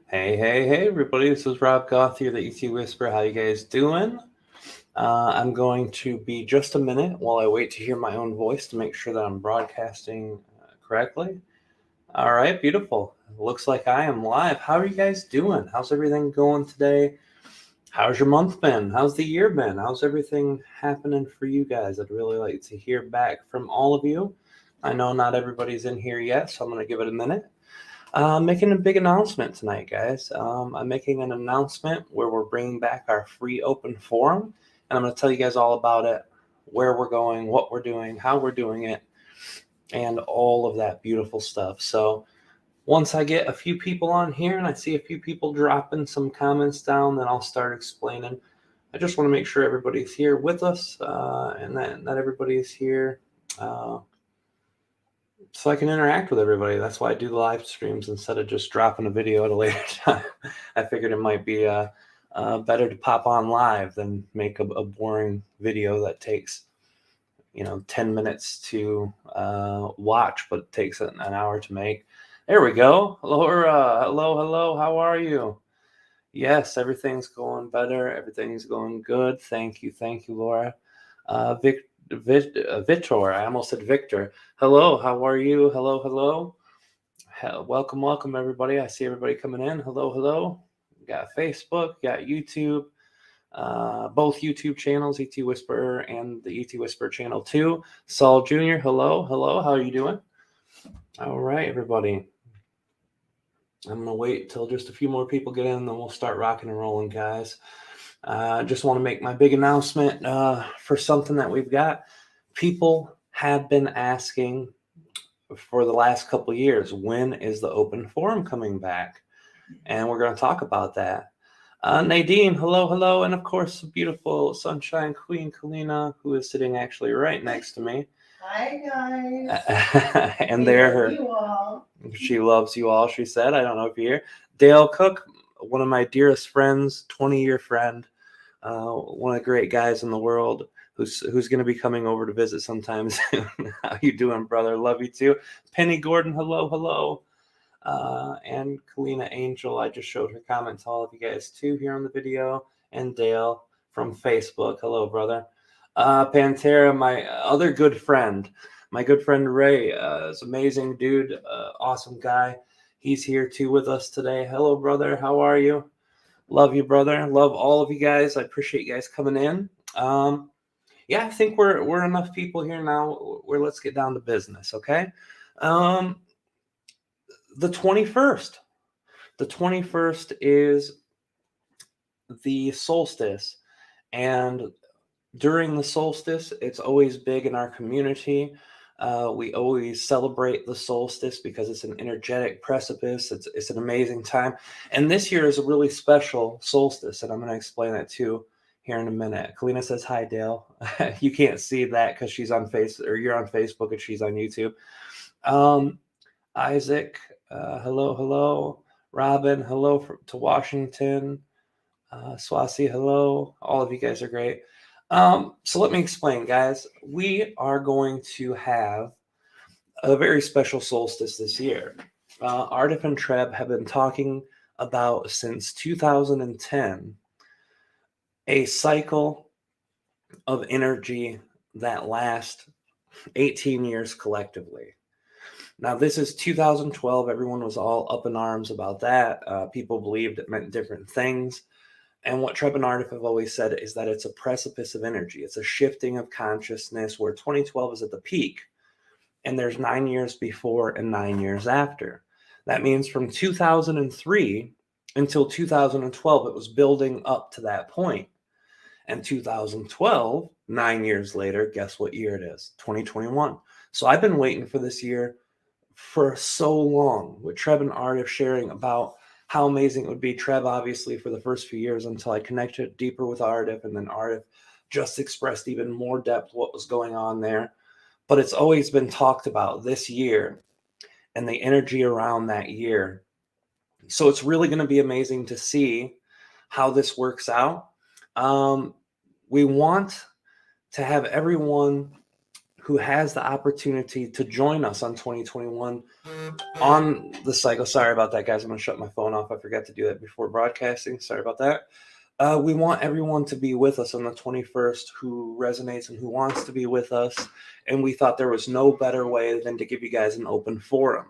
Hey, everybody. This is Rob Gauthier the ET Whisperer. How you guys doing? I'm going to be just a minute while I wait to hear my own voice to make sure that I'm broadcasting correctly. All right, beautiful. Looks like I am live. How are you guys doing? How's everything going today? How's your month been? How's the year been? How's everything happening for you guys? I'd really like to hear back from all of you. I know not everybody's in here yet, so I'm going to give it a minute. I'm making a big announcement tonight, guys. I'm making an announcement where we're bringing back our free open forum, and I'm going to tell you guys all about it, where we're going, what we're doing, how we're doing it, and all of that beautiful stuff. So once I get a few people on here and I see a few people dropping some comments down, then I'll start explaining. I just want to make sure everybody's here with us and that everybody's here. So I can interact with everybody. That's why I do the live streams instead of just dropping a video at a later time. I figured it might be better to pop on live than make a boring video that takes 10 minutes to watch, but takes an hour to make. There we go. Laura, hello. How are you? Yes, everything's going better. Everything's going good. Thank you, Laura. Victor, I almost said Victor. Hello, how are you? Hello. Welcome, everybody. I see everybody coming in. Hello. Got Facebook, got YouTube, both YouTube channels, ET Whisperer and the ET Whisperer channel 2. Saul Jr., hello. How are you doing? All right, everybody. I'm going to wait till just a few more people get in, then we'll start rocking and rolling, guys. Just want to make my big announcement for something that we've got. People have been asking for the last couple of years, when is the open forum coming back? And we're going to talk about that. Nadine, hello. And of course, beautiful Sunshine Queen Kalina, who is sitting actually right next to me. Hi, guys. And there you all. She loves you all, she said. I don't know if you hear. Dale Cook, one of my dearest friends, 20-year friend, one of the great guys in the world, who's going to be coming over to visit sometime soon. How you doing, brother? Love you too. Penny Gordon, hello. And Kalina Angel, I just showed her comment to all of you guys too here on the video. And Dale from Facebook, hello, brother. Pantera, my other good friend, my good friend Ray, is amazing dude, awesome guy. He's here too with us today. Hello, brother. How are you? Love you, brother. Love all of you guys. I appreciate you guys coming in. Yeah, I think we're enough people here now where let's get down to business, okay? The 21st. The 21st is the solstice, and during the solstice, it's always big in our community. We always celebrate the solstice because it's an energetic precipice. It's an amazing time. And this year is a really special solstice, and I'm going to explain that too here in a minute. Kalina says, hi, Dale. You can't see that because she's on you're on Facebook and she's on YouTube. Isaac, hello. Robin, hello to Washington. Swasi, hello. All of you guys are great. So let me explain, guys. We are going to have a very special solstice this year. Aridif and Treb have been talking about since 2010 a cycle of energy that lasts 18 years collectively. Now, this is 2012. Everyone was all up in arms about that. People believed it meant different things. And what Treb and Aridif have always said is that it's a precipice of energy. It's a shifting of consciousness where 2012 is at the peak, and there's 9 years before and 9 years after. That means from 2003 until 2012, it was building up to that point. And 2012, 9 years later, guess what year it is? 2021. So I've been waiting for this year for so long, with Treb and Aridif sharing about how amazing it would be. Treb, obviously, for the first few years until I connected deeper with Aridif, and then Aridif just expressed even more depth what was going on there. But it's always been talked about this year and the energy around that year. So it's really going to be amazing to see how this works out. We want to have everyone who has the opportunity to join us on 2021 on the cycle. Sorry about that, guys. I'm going to shut my phone off. I forgot to do that before broadcasting. Sorry about that. We want everyone to be with us on the 21st who resonates and who wants to be with us. And we thought there was no better way than to give you guys an open forum.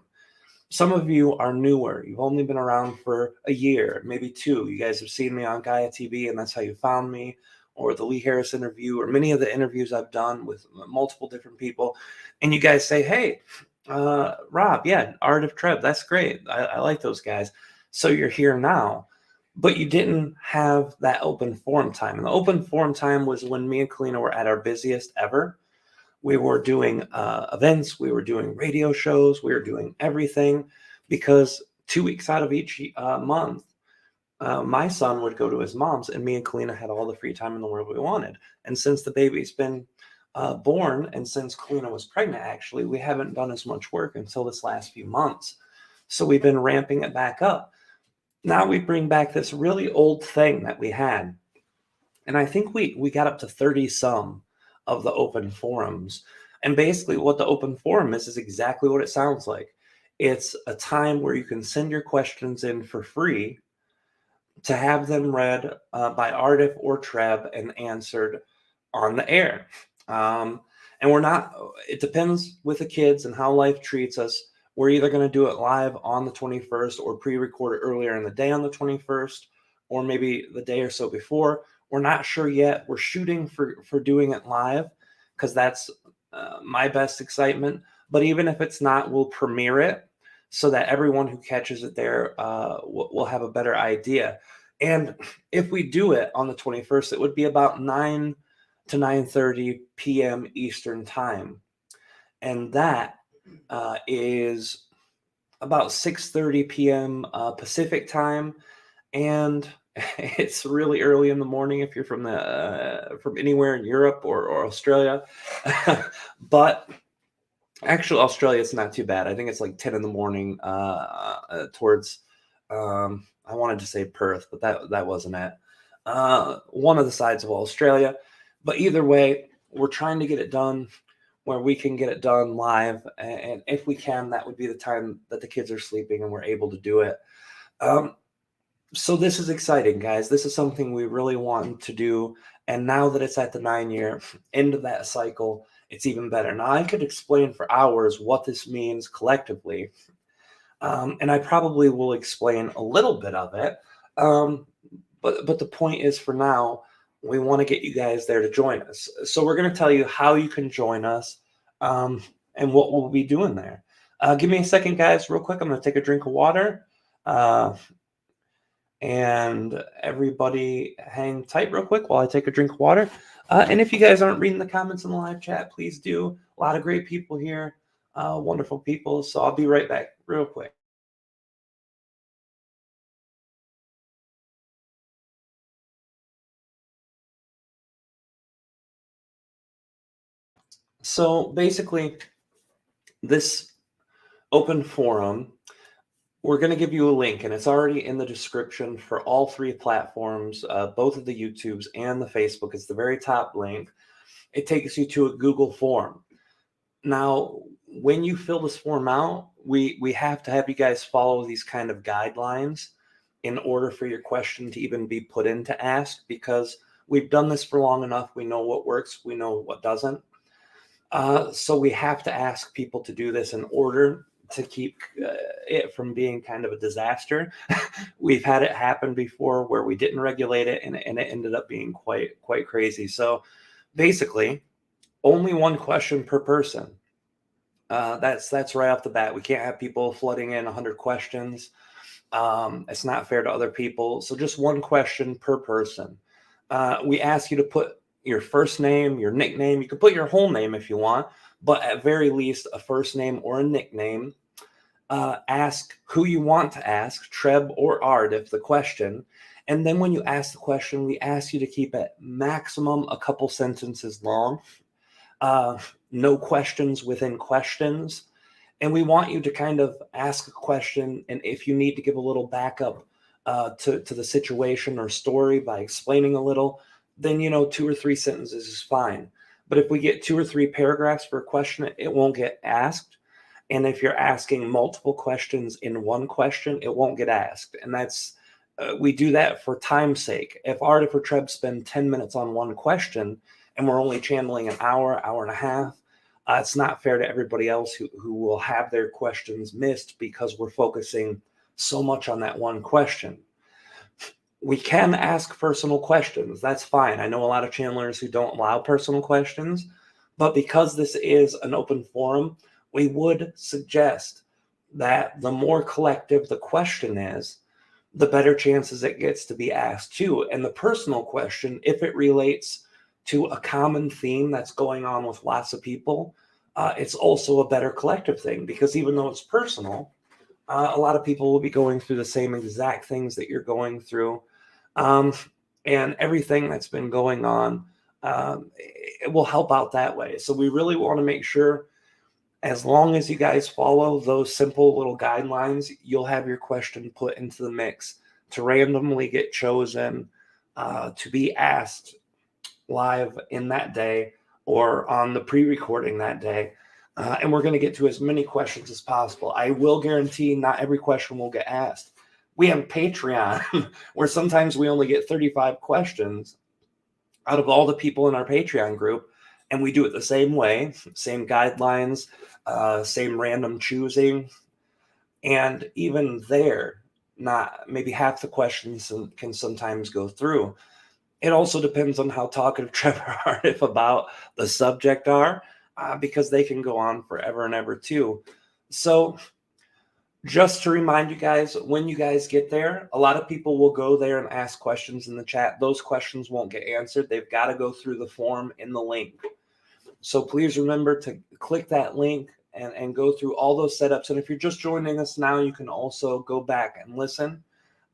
Some of you are newer. You've only been around for a year, maybe 2. You guys have seen me on Gaia TV, and that's how you found me, or the Lee Harris interview, or many of the interviews I've done with multiple different people. And you guys say, hey, Rob, yeah, Aridif, Treb, that's great. I like those guys. So you're here now. But you didn't have that open forum time. And the open forum time was when me and Kalina were at our busiest ever. We were doing events, we were doing radio shows, we were doing everything, because 2 weeks out of each month, my son would go to his mom's, and me and Kalina had all the free time in the world we wanted. And since the baby's been born, and since Kalina was pregnant, actually, we haven't done as much work until this last few months. So we've been ramping it back up. Now we bring back this really old thing that we had. And I think we got up to 30 some of the open forums. And basically what the open forum is exactly what it sounds like. It's a time where you can send your questions in for free to have them read by Aridif or Treb and answered on the air. And it depends with the kids and how life treats us. We're either going to do it live on the 21st or pre-record it earlier in the day on the 21st, or maybe the day or so before. We're not sure yet. We're shooting for doing it live, because that's my best excitement. But even if it's not, we'll premiere it so that everyone who catches it there will have a better idea. And if we do it on the 21st, it would be about 9 to 9:30 p.m. Eastern time. And that is about 6:30 p.m. Pacific time. And it's really early in the morning if you're from anywhere in Europe or Australia. But actually, Australia, it's not too bad. I think it's like 10 in the morning towards, I wanted to say Perth, but that wasn't it. One of the sides of Australia. But either way, we're trying to get it done where we can get it done live. And if we can, that would be the time that the kids are sleeping and we're able to do it. So this is exciting, guys. This is something we really want to do. And now that it's at the 9-year end of that cycle, it's even better. Now, I could explain for hours what this means collectively. And I probably will explain a little bit of it. But the point is, for now, we want to get you guys there to join us. So we're going to tell you how you can join us and what we'll be doing there. Give me a second, guys, real quick. I'm going to take a drink of water. And everybody hang tight real quick while I take a drink of water. And if you guys aren't reading the comments in the live chat, please do. A lot of great people here, wonderful people. So I'll be right back real quick. So basically, this open forum, we're going to give you a link, and it's already in the description for all 3 platforms, both of the YouTubes and the Facebook. It's the very top link. It takes you to a Google form. Now, when you fill this form out, we have to have you guys follow these kind of guidelines in order for your question to even be put in to ask, because we've done this for long enough. We know what works. We know what doesn't. So we have to ask people to do this in order to keep it from being kind of a disaster. We've had it happen before where we didn't regulate it, and it ended up being quite crazy. So basically, only 1 question per person. That's right off the bat. We can't have people flooding in 100 questions. It's not fair to other people. So just 1 question per person. We ask you to put your first name, your nickname. You can put your whole name if you want, but at very least a first name or a nickname. Ask who you want to ask, Treb or Aridif, the question. And then when you ask the question, we ask you to keep it maximum a couple sentences long. No questions within questions. And we want you to kind of ask a question, and if you need to give a little backup to the situation or story by explaining a little, then 2 or 3 sentences is fine. But if we get 2 or 3 paragraphs for a question, it won't get asked. And if you're asking multiple questions in one question, it won't get asked. And that's, we do that for time's sake. If Aridif or Treb spend 10 minutes on one question and we're only channeling an hour, hour and a half, it's not fair to everybody else who will have their questions missed because we're focusing so much on that one question. We can ask personal questions. That's fine. I know a lot of channelers who don't allow personal questions, but because this is an open forum, we would suggest that the more collective the question is, the better chances it gets to be asked too. And the personal question, if it relates to a common theme that's going on with lots of people, it's also a better collective thing, because even though it's personal, a lot of people will be going through the same exact things that you're going through. And everything that's been going on, it will help out that way. So we really want to make sure, as long as you guys follow those simple little guidelines, you'll have your question put into the mix to randomly get chosen to be asked live in that day or on the pre-recording that day. And we're going to get to as many questions as possible. I will guarantee not every question will get asked. We have Patreon where sometimes we only get 35 questions out of all the people in our Patreon group. And we do it the same way, same guidelines, same random choosing. And even there, not maybe half the questions can sometimes go through. It also depends on how talkative Trevor Aridif about the subject are, because they can go on forever and ever too. So just to remind you guys, when you guys get there, a lot of people will go there and ask questions in the chat. Those questions won't get answered. They've got to go through the form in the link. So please remember to click that link and go through all those setups. And if you're just joining us now, you can also go back and listen,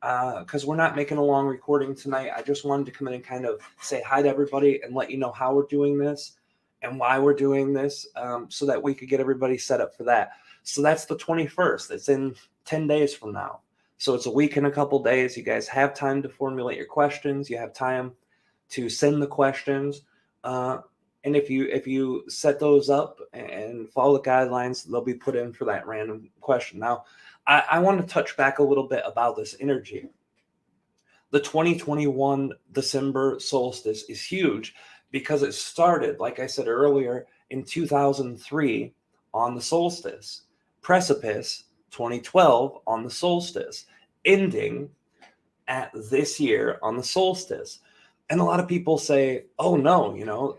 because we're not making a long recording tonight. I just wanted to come in and kind of say hi to everybody and let you know how we're doing this and why we're doing this, so that we could get everybody set up for that. So that's the 21st. It's in 10 days from now. So it's a week and a couple days. You guys have time to formulate your questions. You have time to send the questions. And if you set those up and follow the guidelines, they'll be put in for that random question. Now, I want to touch back a little bit about this energy. The 2021 December solstice is huge because it started, like I said earlier, in 2003 on the solstice. Precipice 2012 on the solstice, ending at this year on the solstice. And a lot of people say, oh no,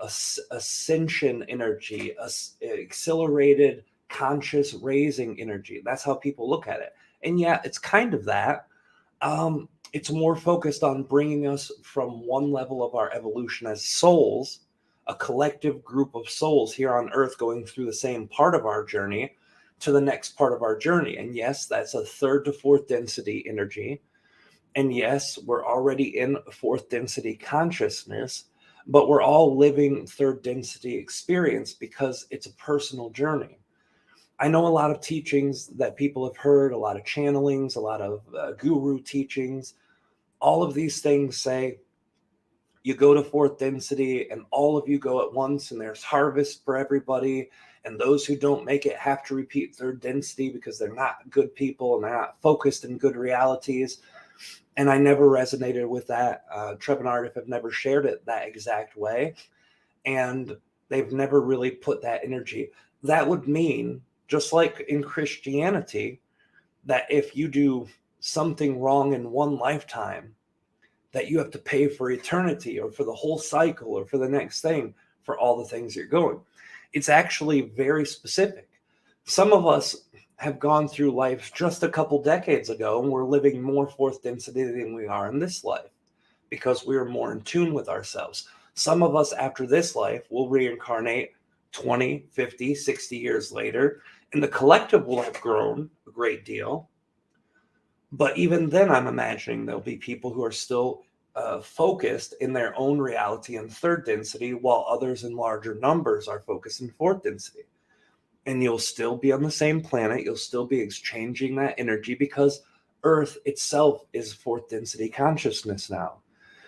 ascension energy, accelerated conscious raising energy. That's how people look at it. And yeah, it's kind of that. It's more focused on bringing us from one level of our evolution as souls, a collective group of souls here on Earth going through the same part of our journey, to the next part of our journey. And yes, that's a third to fourth density energy. And yes, we're already in fourth density consciousness, but we're all living third density experience because it's a personal journey. I know a lot of teachings that people have heard, a lot of channelings, a lot of guru teachings. All of these things say you go to fourth density and all of you go at once and there's harvest for everybody. And those who don't make it have to repeat third density because they're not good people and they're not focused in good realities. And I never resonated with that. Treb and Aridif have never shared it that exact way. And they've never really put that energy. That would mean, just like in Christianity, that if you do something wrong in one lifetime, that you have to pay for eternity or for the whole cycle or for the next thing for all the things you're going. It's actually very specific. Some of us have gone through life just a couple decades ago and we're living more fourth density than we are in this life because we're more in tune with ourselves. Some of us after this life will reincarnate 20, 50, 60 years later, and the collective will have grown a great deal. But even then, I'm imagining there'll be people who are still focused in their own reality in third density, while others in larger numbers are focused in fourth density. And you'll still be on the same planet. You'll still be exchanging that energy because Earth itself is fourth density consciousness now.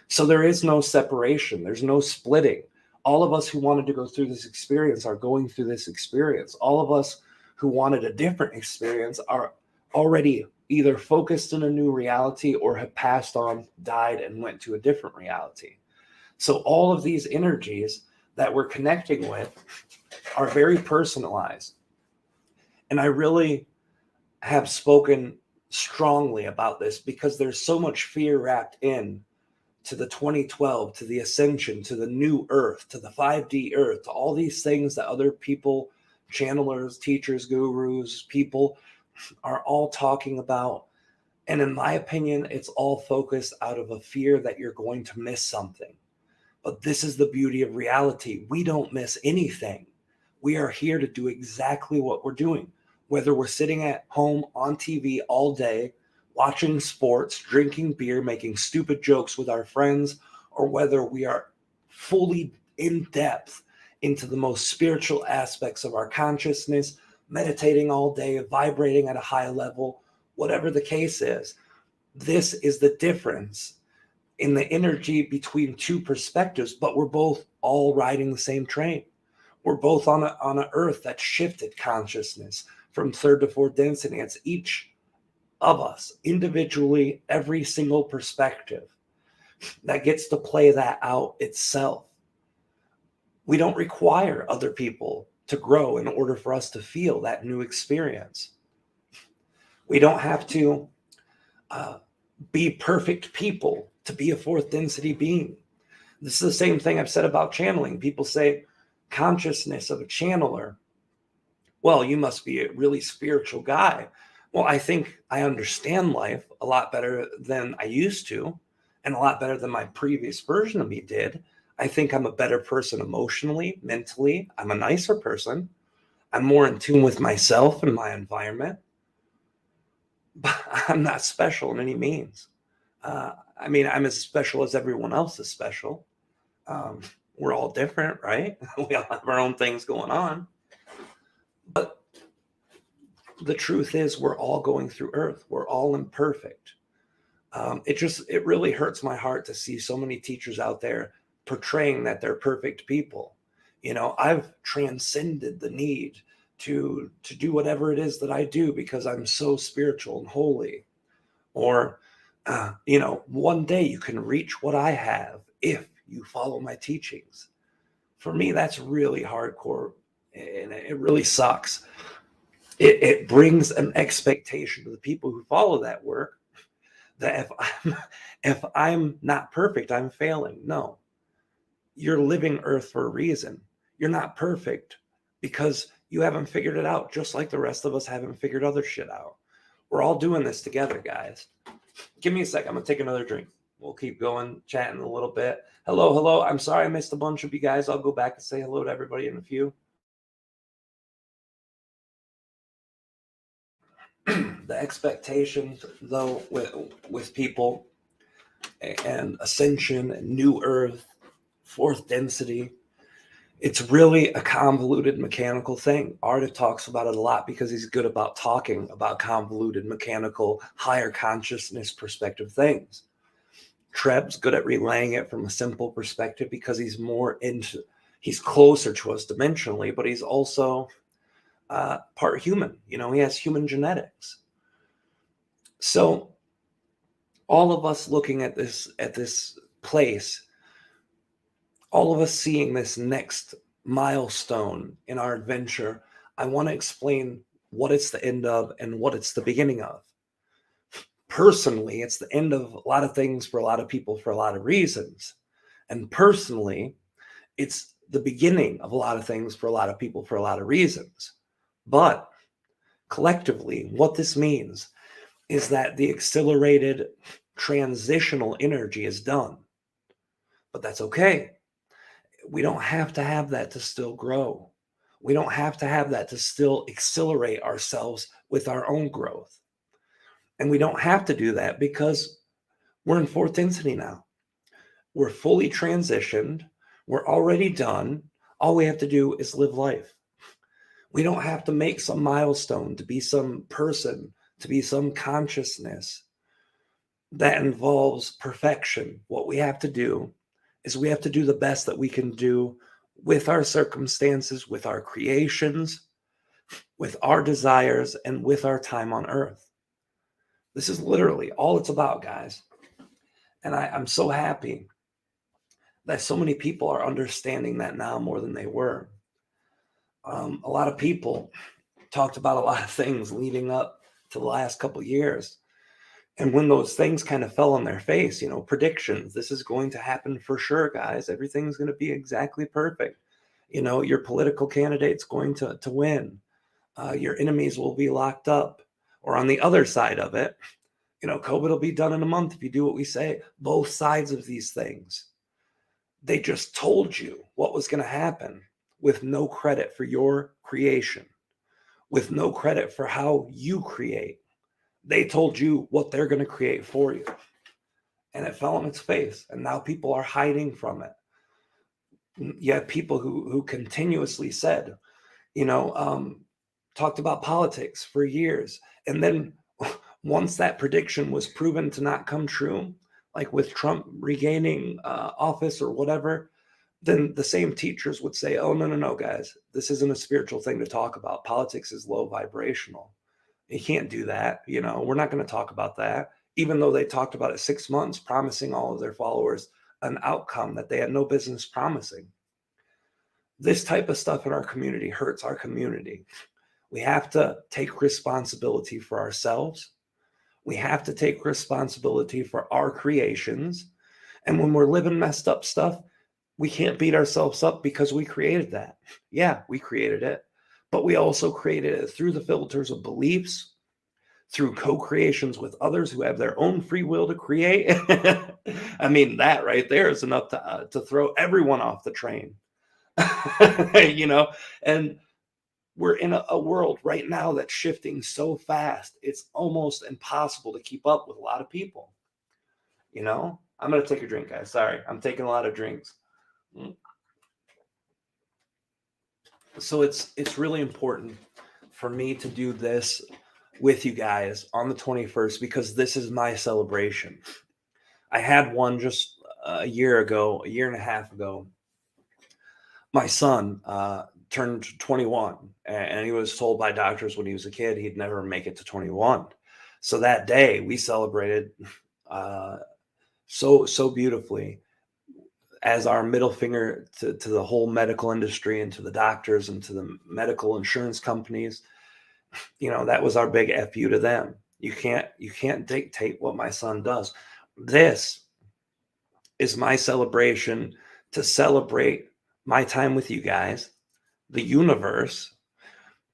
So there is no separation. There's no splitting. All of us who wanted to go through this experience are going through this experience. All of us who wanted a different experience are already either focused in a new reality or have passed on, died, and went to a different reality. So all of these energies that we're connecting with are very personalized. And I really have spoken strongly about this because there's so much fear wrapped in to the 2012, to the ascension, to the new earth, to the 5D earth, to all these things that other people, channelers, teachers, gurus, people are all talking about. And in my opinion, it's all focused out of a fear that you're going to miss something. But this is the beauty of reality. We don't miss anything. We are here to do exactly what we're doing. Whether we're sitting at home on TV all day, watching sports, drinking beer, making stupid jokes with our friends, or whether we are fully in depth into the most spiritual aspects of our consciousness, meditating all day, vibrating at a high level, whatever the case is, this is the difference in the energy between two perspectives, but we're both all riding the same train. We're both on a earth that shifted consciousness from third to fourth density. It's each of us individually, every single perspective that gets to play that out itself. We don't require other people to grow in order for us to feel that new experience. We don't have to be perfect people to be a fourth density being. This is the same thing I've said about channeling. People say consciousness of a channeler. Well, you must be a really spiritual guy. Well, I think I understand life a lot better than I used to, and a lot better than my previous version of me did. I think I'm a better person emotionally, mentally. I'm a nicer person. I'm more in tune with myself and my environment. But I'm not special in any means. I mean, I'm as special as everyone else is special. We're all different, right? We all have our own things going on. But the truth is, we're all going through Earth. We're all imperfect. It really hurts my heart to see so many teachers out there portraying that they're perfect people. You know, I've transcended the need to do whatever it is that I do because I'm so spiritual and holy. Or, one day you can reach what I have if you follow my teachings. For me, that's really hardcore, and it really sucks. It brings an expectation to the people who follow that work that if I'm not perfect, I'm failing. No, you're living Earth for a reason. You're not perfect because you haven't figured it out, just like the rest of us haven't figured other shit out. We're all doing this together, guys. Give me a sec. I'm going to take another drink. We'll keep going, chatting a little bit. Hello. I'm sorry I missed a bunch of you guys. I'll go back and say hello to everybody in a few. The expectations, though, with people and ascension and new Earth, fourth density, it's really a convoluted mechanical thing. Aridif talks about it a lot because he's good about talking about convoluted mechanical, higher consciousness perspective things. Treb's good at relaying it from a simple perspective because he's closer to us dimensionally, but he's also part human. You know, he has human genetics. So all of us looking at this place, all of us seeing this next milestone in our adventure, I want to explain what it's the end of and what it's the beginning of. Personally, it's the end of a lot of things for a lot of people for a lot of reasons. And personally, it's the beginning of a lot of things for a lot of people for a lot of reasons. But collectively, what this means is that the accelerated transitional energy is done. But that's okay. We don't have to have that to still grow. We don't have to have that to still accelerate ourselves with our own growth. And we don't have to do that because we're in fourth density now. We're fully transitioned. We're already done. All we have to do is live life. We don't have to make some milestone to be some person, to be some consciousness that involves perfection. What we have to do is we have to do the best that we can do with our circumstances, with our creations, with our desires, and with our time on earth. This is literally all it's about, guys. And I'm so happy that so many people are understanding that now more than they were. A lot of people talked about a lot of things leading up to the last couple of years. And when those things kind of fell on their face, predictions, this is going to happen for sure, guys. Everything's going to be exactly perfect. Your political candidate's going to win. Your enemies will be locked up. Or on the other side of it, COVID will be done in a month if you do what we say. Both sides of these things. They just told you what was going to happen with no credit for your creation, with no credit for how you create. They told you what they're going to create for you. And it fell on its face. And now people are hiding from it. You have people who continuously said, talked about politics for years. And then once that prediction was proven to not come true, like with Trump regaining office or whatever, then the same teachers would say, oh, no, guys, this isn't a spiritual thing to talk about. Politics is low vibrational. You can't do that. We're not going to talk about that. Even though they talked about it 6 months, promising all of their followers an outcome that they had no business promising. This type of stuff in our community hurts our community. We have to take responsibility for ourselves. We have to take responsibility for our creations. And when we're living messed up stuff, we can't beat ourselves up because we created that. Yeah, we created it. But we also created it through the filters of beliefs, through co-creations with others who have their own free will to create. I mean, that right there is enough to throw everyone off the train. And we're in a world right now that's shifting so fast, it's almost impossible to keep up with a lot of people. I'm going to take a drink, guys. Sorry, I'm taking a lot of drinks. So it's really important for me to do this with you guys on the 21st because this is my celebration. I had one just a year and a half ago. My son turned 21, and he was told by doctors when he was a kid he'd never make it to 21. So that day we celebrated so beautifully as our middle finger to the whole medical industry and to the doctors and to the medical insurance companies. That was our big FU to them. You can't dictate what my son does. This is my celebration to celebrate my time with you guys, the universe,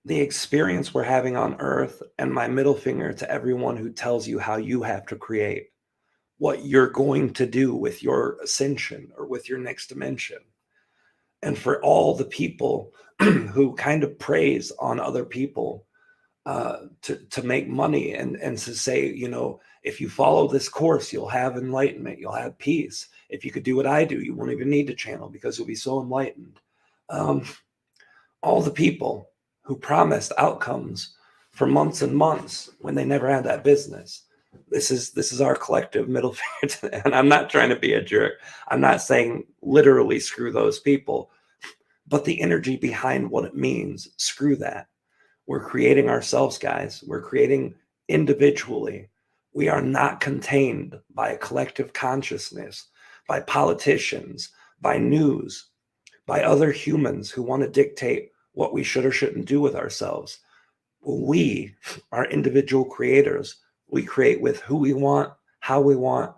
the experience we're having on Earth, and my middle finger to everyone who tells you how you have to create, what you're going to do with your ascension or with your next dimension. And for all the people who kind of praise on other people to make money and to say, if you follow this course, you'll have enlightenment, you'll have peace. If you could do what I do, you won't even need to channel because you'll be so enlightened. All the people who promised outcomes for months and months when they never had that business. This is our collective middle finger. And I'm not trying to be a jerk. I'm not saying literally screw those people, but the energy behind what it means, screw that. We're creating ourselves, guys. We're creating individually. We are not contained by a collective consciousness, by politicians, by news, by other humans who want to dictate what we should or shouldn't do with ourselves. We are individual creators. We create with who we want, how we want,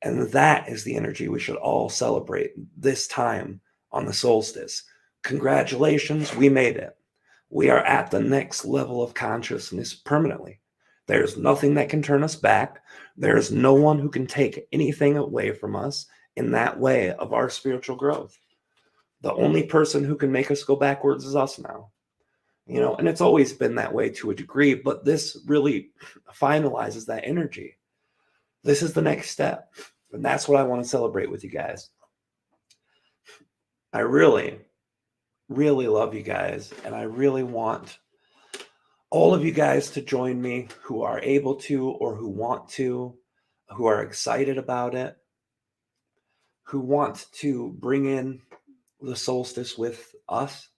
and that is the energy we should all celebrate this time on the solstice. Congratulations, we made it. We are at the next level of consciousness permanently. There's nothing that can turn us back. There's no one who can take anything away from us in that way of our spiritual growth. The only person who can make us go backwards is us now. And it's always been that way to a degree, but this really finalizes that energy. This is the next step. And that's what I want to celebrate with you guys. I really, really love you guys. And I really want all of you guys to join me who are able to or who want to, who are excited about it, who want to bring in the solstice with us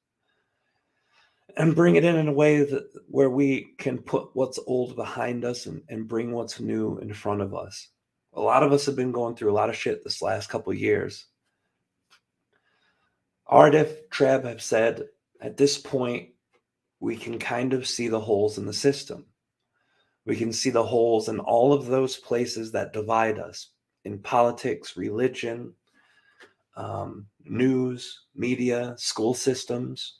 and bring it in a way that where we can put what's old behind us and bring what's new in front of us. A lot of us have been going through a lot of shit this last couple of years. Aridif, Treb have said at this point, we can kind of see the holes in the system. We can see the holes in all of those places that divide us in politics, religion, news, media, school systems,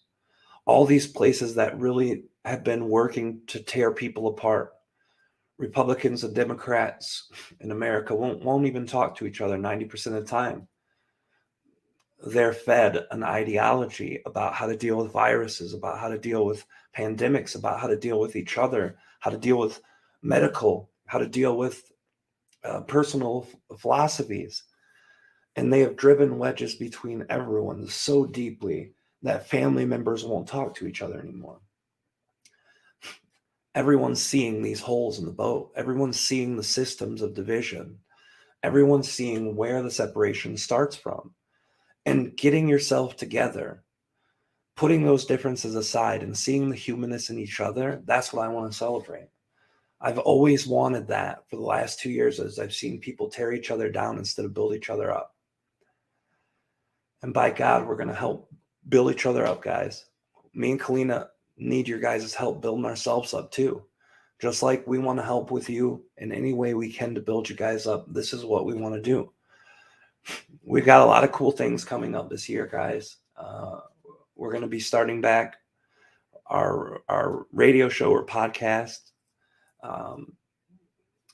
all these places that really have been working to tear people apart. Republicans and Democrats in America won't even talk to each other 90% of the time. They're fed an ideology about how to deal with viruses, about how to deal with pandemics, about how to deal with each other, how to deal with medical, how to deal with personal philosophies. And they have driven wedges between everyone so deeply that family members won't talk to each other anymore. Everyone's seeing these holes in the boat. Everyone's seeing the systems of division. Everyone's seeing where the separation starts from. And getting yourself together, putting those differences aside and seeing the humanness in each other, that's what I want to celebrate. I've always wanted that for the last 2 years as I've seen people tear each other down instead of build each other up. And by God, we're going to help build each other up, guys. Me and Kalina need your guys' help building ourselves up too. Just like we want to help with you in any way we can to build you guys up. This is what we want to do. We've got a lot of cool things coming up this year, guys. We're going to be starting back our radio show or podcast.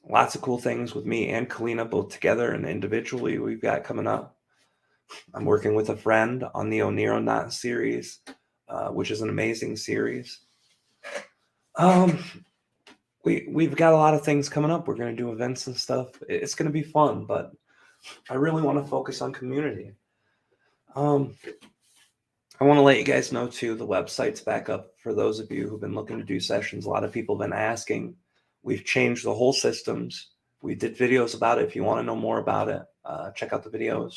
Lots of cool things with me and Kalina, both together and individually, we've got coming up. I'm working with a friend on the Oneronaut series, which is an amazing series. We've got a lot of things coming up. We're going to do events and stuff. It's going to be fun, but I really want to focus on community. I want to let you guys know too, the website's back up for those of you who've been looking to do sessions. A lot of people have been asking. We've changed the whole systems. We did videos about it. If you want to know more about it, check out the videos.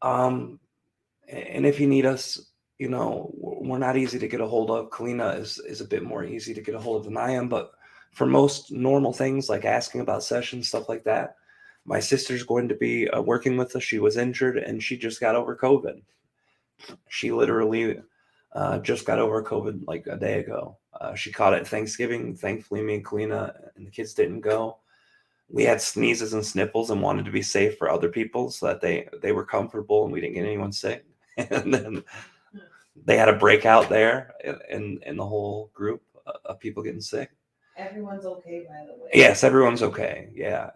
And if you need us, you know, we're not easy to get a hold of. Kalina is a bit more easy to get a hold of than I am, but for most normal things like asking about sessions, stuff like that, my sister's going to be working with us. She was injured and she just got over COVID. She literally just got over COVID like a day ago. She caught it Thanksgiving. Thankfully, me and Kalina and the kids didn't go. We had sneezes and sniffles and wanted to be safe for other people so that they were comfortable and we didn't get anyone sick. And then they had a breakout there in the whole group of people getting sick. Everyone's okay, by the way. Yes, everyone's okay. Yeah.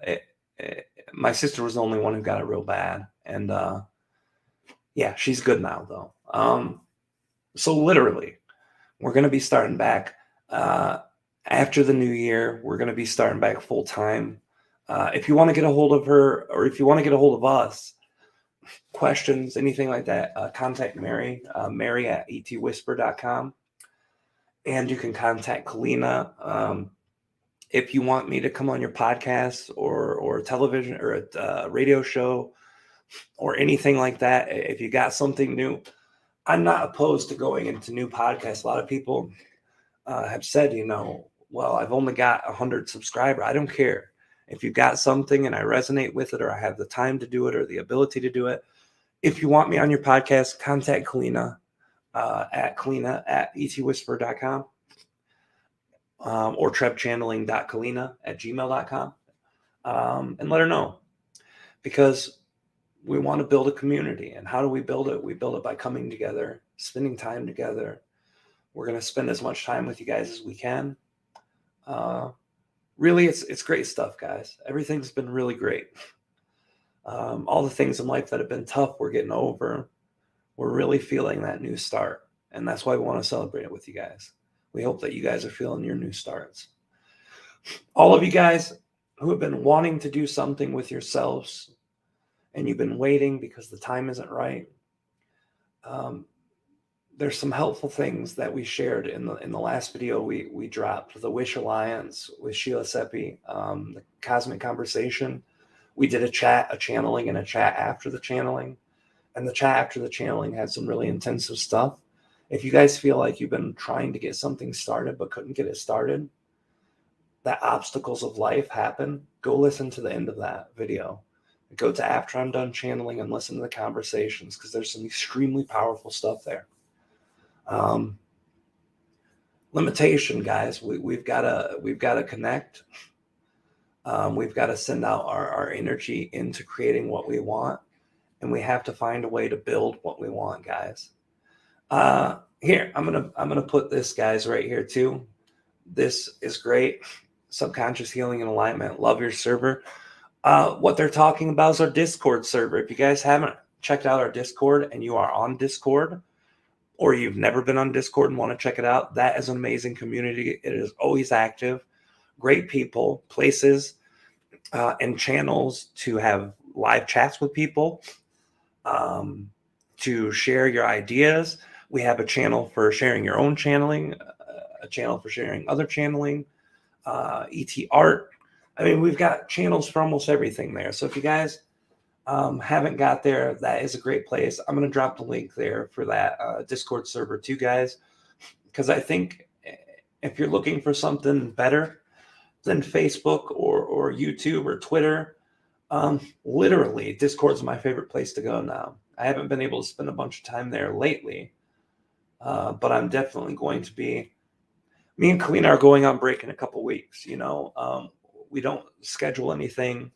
My sister was the only one who got it real bad. And yeah, she's good now, though. So literally, we're going to be starting back after the new year. We're going to be starting back full time. If you want to get a hold of her or if you want to get a hold of us, questions, anything like that, contact Mary, Mary at etwhisperer.com. And you can contact Kalina. If you want me to come on your podcast or television or a radio show or anything like that, if you got something new, I'm not opposed to going into new podcasts. A lot of people have said, you know, well, I've only got 100 subscribers. I don't care. If you got something and I resonate with it or I have the time to do it or the ability to do it, if you want me on your podcast, contact Kalina at etwhisperer.com or trebchanneling.kalina@gmail.com and let her know. Because we want to build a community. And how do we build it? We build it by coming together, spending time together. We're going to spend as much time with you guys as we can. Really, it's great stuff, guys. Everything's been really great. All the things in life that have been tough, we're getting over. We're really feeling that new start. And that's why we want to celebrate it with you guys. We hope that you guys are feeling your new starts. All of you guys who have been wanting to do something with yourselves and you've been waiting because the time isn't right. There's some helpful things that we shared in the last video we dropped. The Wish Alliance with Sheila Seppi, the Cosmic Conversation. We did a channeling and a chat after the channeling. And the chat after the channeling had some really intensive stuff. If you guys feel like you've been trying to get something started but couldn't get it started, that obstacles of life happen, go listen to the end of that video. Go to after I'm done channeling and listen to the conversations, because there's some extremely powerful stuff there. Limitation, guys. We've got to connect. We've got to send out our energy into creating what we want, and we have to find a way to build what we want, guys. Here, I'm gonna put this, guys, right here too. This is great. Subconscious healing and alignment. Love your server. What they're talking about is our Discord server. If you guys haven't checked out our Discord and you are on Discord, or you've never been on Discord and want to check it out, that is an amazing community. It is always active. Great people, places, and channels to have live chats with people, to share your ideas. We have a channel for sharing your own channeling, a channel for sharing other channeling, ET art. I mean, we've got channels for almost everything there. So if you guys haven't got there, that is a great place. I'm going to drop the link there for that Discord server too, guys, because I think if you're looking for something better than Facebook or YouTube or Twitter, literally Discord's my favorite place to go now. I haven't been able to spend a bunch of time there lately, but I'm definitely going to be. Me and Kalina are going on break in a couple weeks. You know, we don't schedule anything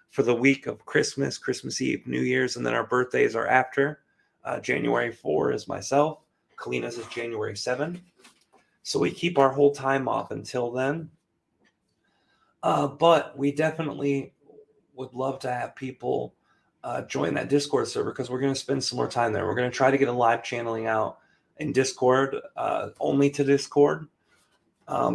for the week of Christmas, Christmas Eve, New Year's, and then our birthdays are after. January 4 is myself. Kalina's is January 7. So we keep our whole time off until then. But we definitely would love to have people join that Discord server, because we're going to spend some more time there. We're going to try to get a live channeling out in Discord, only to Discord,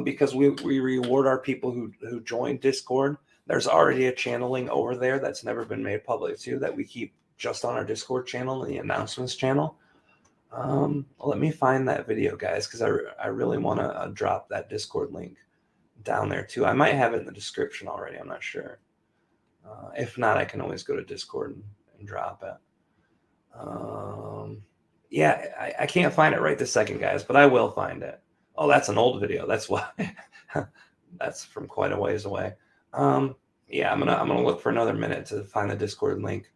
because we reward our people who join Discord. There's already a channeling over there that's never been made public too, that we keep just on our Discord channel, the announcements channel. Let me find that video, guys, because I really want to drop that Discord link down there too. I might have it in the description already. I'm not sure. If not, I can always go to Discord and drop it. Yeah, I can't find it right this second, guys, but I will find it. Oh, that's an old video. That's why. That's from quite a ways away. Yeah, I'm gonna look for another minute to find the Discord link.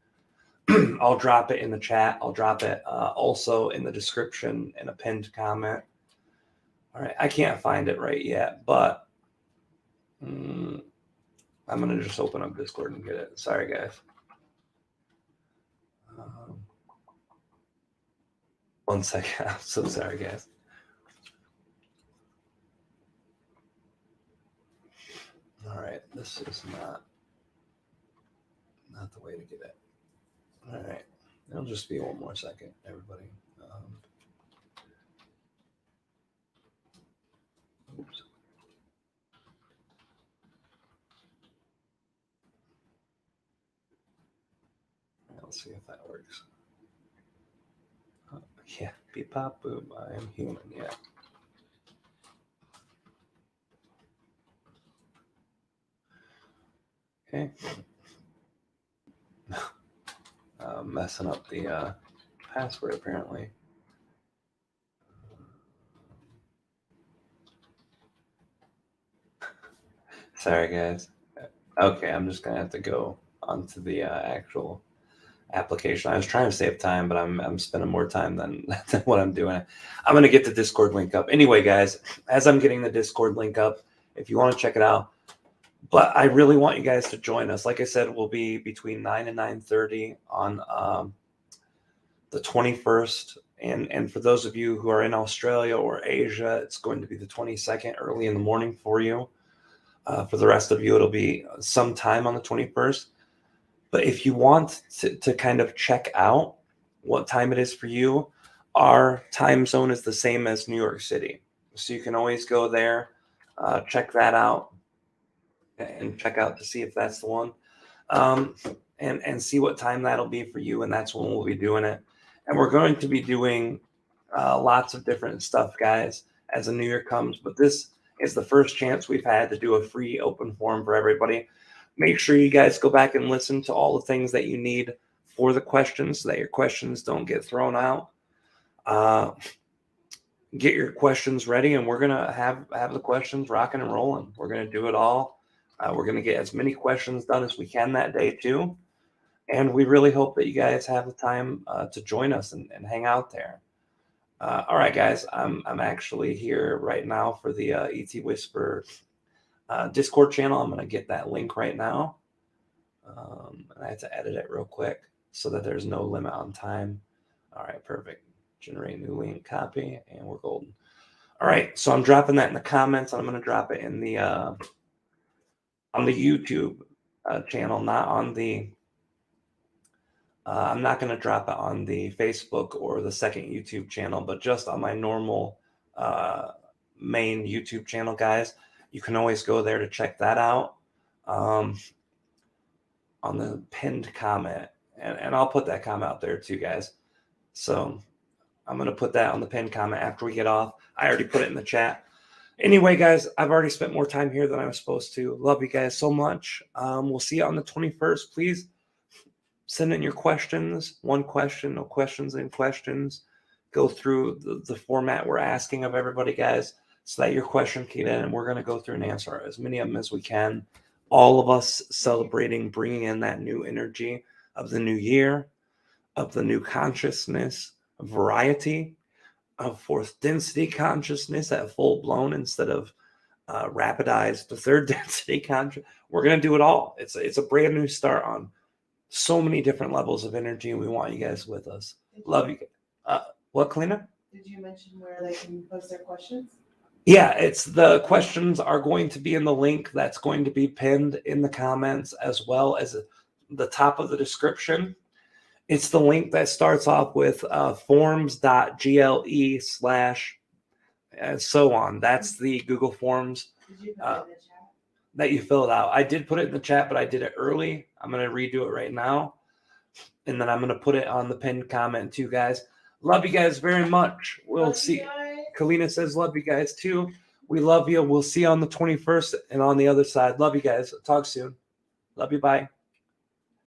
I'll drop it in the chat. I'll drop it also in the description in a pinned comment. All right, I can't find it right yet, but I'm gonna just open up Discord and get it. Sorry, guys. One second. I'm so sorry, guys. All right, this is not the way to get it. All right, it'll just be one more second, everybody. Oops. Let's see if that works. Yeah, beep pop boom. I am human. Yeah. Okay. Messing up the password apparently. Sorry, guys. Okay, I'm just gonna have to go onto the actual application. I was trying to save time, but I'm spending more time than what I'm doing. I'm gonna get the Discord link up. Anyway, guys, as I'm getting the Discord link up, if you want to check it out. But I really want you guys to join us. Like I said, we'll be between 9 and 9:30 on the 21st. And for those of you who are in Australia or Asia, it's going to be the 22nd, early in the morning for you. For the rest of you, it'll be sometime on the 21st. But if you want to kind of check out what time it is for you, our time zone is the same as New York City. So you can always go there, check that out, and check out to see if that's the one, and see what time that'll be for you. And that's when we'll be doing it. And we're going to be doing lots of different stuff, guys, as the new year comes. But this is the first chance we've had to do a free open forum for everybody. Make sure you guys go back and listen to all the things that you need for the questions so that your questions don't get thrown out. Get your questions ready, and we're gonna have the questions rocking and rolling. We're gonna do it all. We're gonna get as many questions done as we can that day too, and we really hope that you guys have the time to join us and hang out there. All right, guys, I'm actually here right now for the ET Whisperer Discord channel. I'm gonna get that link right now. I have to edit it real quick so that there's no limit on time. All right, perfect. Generate new link, copy, and we're golden. All right, so I'm dropping that in the comments. I'm going to drop it in the on the YouTube channel, not on the. I'm not going to drop it on the Facebook or the second YouTube channel, but just on my normal main YouTube channel, guys. You can always go there to check that out on the pinned comment, and I'll put that comment out there too, guys. So I'm going to put that on the pinned comment after we get off. I already put it in the chat. Anyway, guys, I've already spent more time here than I was supposed to. Love you guys so much. We'll see you on the 21st. Please send in your questions. One question, no questions and questions. Go through the format we're asking of everybody, guys, so that your question can get in, and we're going to go through and answer as many of them as we can. All of us celebrating, bringing in that new energy of the new year, of the new consciousness, variety of fourth density consciousness at full blown instead of rapidized the third density conscious. We're going to do it all. It's a brand new start on so many different levels of energy. We want you guys with us. Love you. What, Kalina? Did you mention where they can post their questions? Yeah, it's the questions are going to be in the link that's going to be pinned in the comments as well as the top of the description. It's the link that starts off with forms.gle/ so on. That's the Google Forms Did you put it in the chat? that you fill it out. I did put it in the chat, but I did it early. I'm going to redo it right now. And then I'm going to put it on the pinned comment too, guys. Love you guys very much. We'll Love see. you guys. Kalina says, love you guys too. We love you. We'll see you on the 21st and on the other side. Love you guys. Talk soon. Love you. Bye.